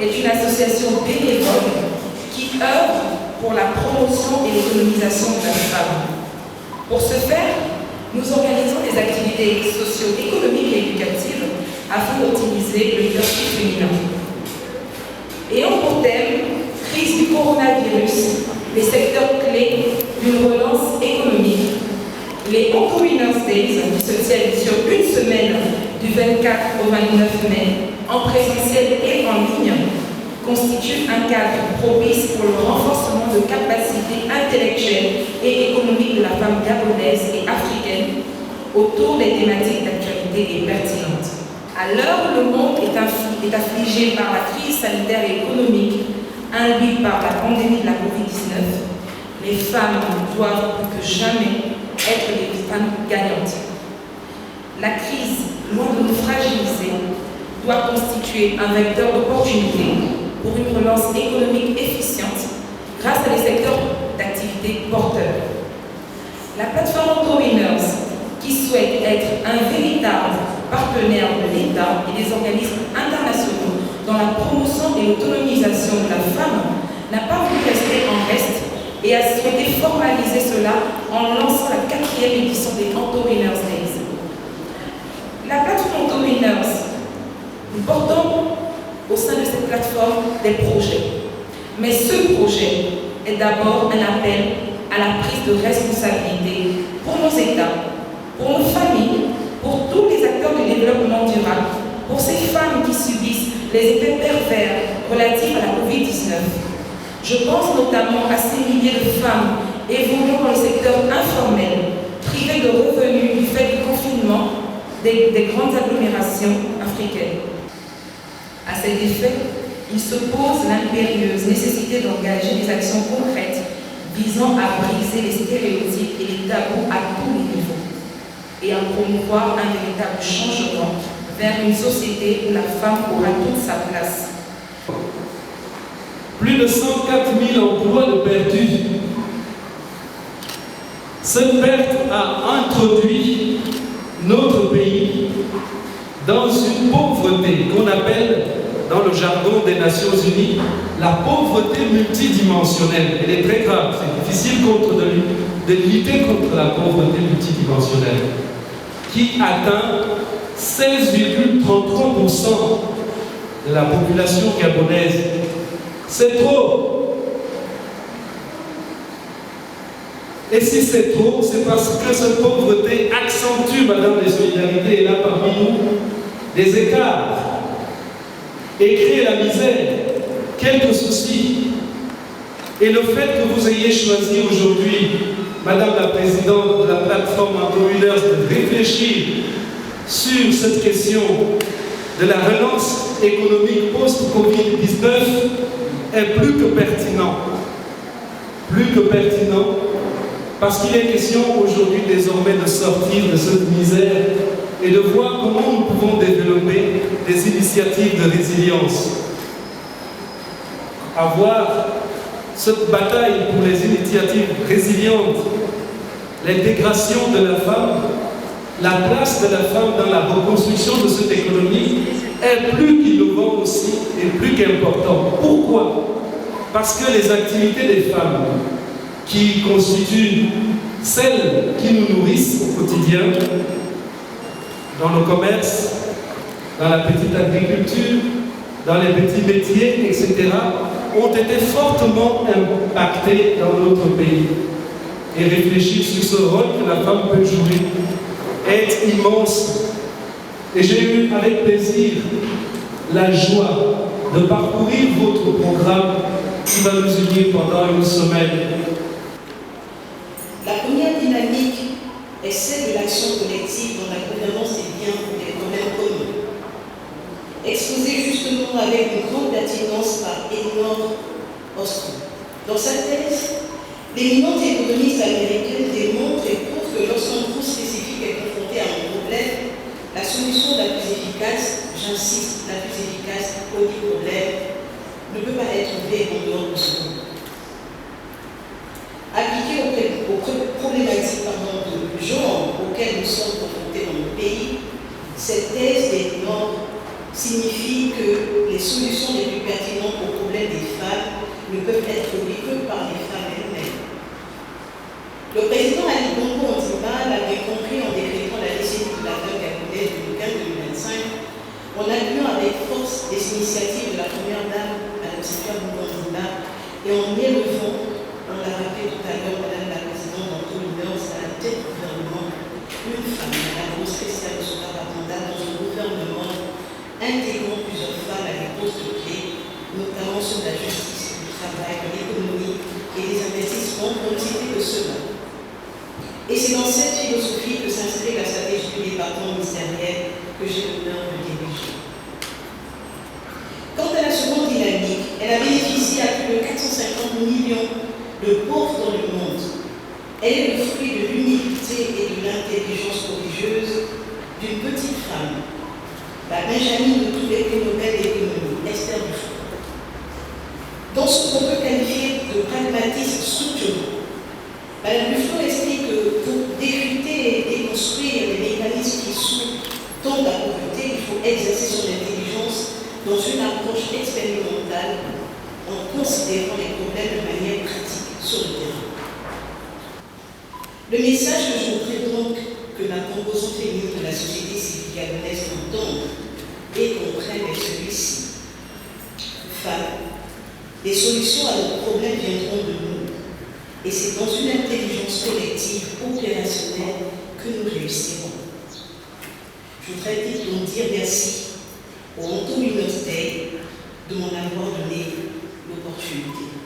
est une association bénévole qui œuvre pour la promotion et l'autonomisation de la femme. Pour ce faire, nous organisons des activités socio-économiques et éducatives afin d'optimiser le leadership féminin. Ayant pour thème crise du coronavirus, les secteurs clés d'une relance économique, les Onco Winners Days qui se tiennent sur une semaine du 24 au 29 mai en présentiel et en ligne constituent un cadre propice pour le renforcement de capacités intellectuelles et économiques de la femme gabonaise et africaine autour des thématiques d'actualité et pertinentes. À l'heure où le monde est affligé par la crise sanitaire et économique induite par la pandémie de la COVID-19, les femmes doivent plus que jamais être des femmes gagnantes. La crise, loin de nous fragiliser, doit constituer un vecteur d'opportunité pour une relance économique efficiente grâce à des secteurs d'activité porteurs. La plateforme Onco Winners, qui souhaite être un véritable partenaire de l'État et des organismes internationaux dans la promotion et l'autonomisation de la femme, n'a pas voulu rester en reste et a souhaité formaliser cela en lançant la 4e édition des Onco Winners Days. La plateforme Onco Winners, nous portons au sein de cette plateforme des projets. Mais ce projet est d'abord un appel à la prise de responsabilité pour nos États, pour nos familles, pour tous les acteurs du développement durable, pour ces femmes qui subissent les effets pervers relatifs à la COVID-19. Je pense notamment à ces milliers de femmes évoluant dans le secteur informel, privées de revenus du fait du confinement des grandes agglomérations africaines. À cet effet, il se pose l'impérieuse nécessité d'engager des actions concrètes visant à briser les stéréotypes et les tabous à tous les niveaux et à promouvoir un véritable changement vers une société où la femme aura toute sa place. Plus de 104 000 emplois de perdus. Cette perte a introduit notre pays dans une pauvreté qu'on appelle, dans le jargon des Nations Unies, la pauvreté multidimensionnelle. Elle est très grave, c'est difficile de lutter contre la pauvreté multidimensionnelle, qui atteint 16,33% de la population gabonaise. C'est trop. Et si c'est trop, c'est parce que cette pauvreté accentue, Madame des Solidarités est là parmi nous, des écarts et crée la misère, quelques soucis. Et le fait que vous ayez choisi aujourd'hui, Madame la Présidente de la plateforme Onco Winners, de réfléchir sur cette question de la relance économique post-Covid-19 est plus que pertinent. Plus que pertinent, parce qu'il est question aujourd'hui désormais de sortir de cette misère et de voir comment nous pouvons développer des initiatives de résilience. Avoir cette bataille pour les initiatives résilientes, l'intégration de la femme, la place de la femme dans la reconstruction de cette économie est plus qu'innovant aussi et plus qu'important. Pourquoi? Parce que les activités des femmes qui constituent celles qui nous nourrissent au quotidien, dans le commerce, dans la petite agriculture, dans les petits métiers, etc., ont été fortement impactées dans notre pays. Et réfléchir sur ce rôle que la femme peut jouer est immense. Et j'ai eu avec plaisir la joie de parcourir votre programme qui va nous unir pendant une semaine. La première dynamique est celle de l'action collective dont la gouvernance est bien pour des problèmes communs. Exposée justement avec une grande pertinence par Elinor Ostrom. Dans sa thèse, l'éminente économiste américaine démontre et prouve que lorsqu'un groupe spécifique est confronté à un problème, la solution la plus efficace, j'insiste, la plus efficace au problème, ne peut pas être trouvée en dehors de ce groupe. Appliquée aux problématiques de genre auxquelles nous sommes confrontés dans le pays, cette thèse des normes signifie que les solutions les plus pertinentes ne peuvent être vécues par les femmes elles-mêmes. Le président Ali Bongo Ondimba l'avait compris en décrétant la décennie de la femme gabonaise 2015-2025, en appuyant avec force les initiatives de la première dame, Mme Sylvia Bongo Ondimba, et en élevant, on l'a rappelé tout à l'heure, Madame la Présidente, dans tous les mœurs, à la tête du gouvernement, une femme, Mme Rose Christiane Soutara-Banda, dans un gouvernement intégrant plusieurs femmes à des postes clés, notamment sur la justice, le travail, l'économie et les investissements, pour ne citer que cela. Et c'est dans cette philosophie que s'inscrit la stratégie du département ministériel que j'ai l'honneur de diriger. Quant à la seconde dynamique, elle a bénéficié à plus de 450 millions de pauvres dans le monde. Elle est le fruit de l'humilité et de l'intelligence prodigieuse d'une petite femme, la Benjamine de tous les prix Nobel d'économie, Esther Duflo. Dans ce qu'on peut qualifier de pragmatisme structurel, Mme Duflo explique que pour décrypter et déconstruire les mécanismes qui sous-tendent la pauvreté, il faut exercer son intelligence dans une approche expérimentale en considérant les problèmes de manière pratique sur le terrain. Le message que je voudrais donc que la composante féminine de la société civile gabonaise entende et comprenne est celui-ci. Femmes, les solutions à nos problèmes viendront de nous. Et c'est dans une intelligence collective opérationnelle que nous réussirons. Je voudrais donc dire merci au Anto Day de m'en avoir donné l'opportunité.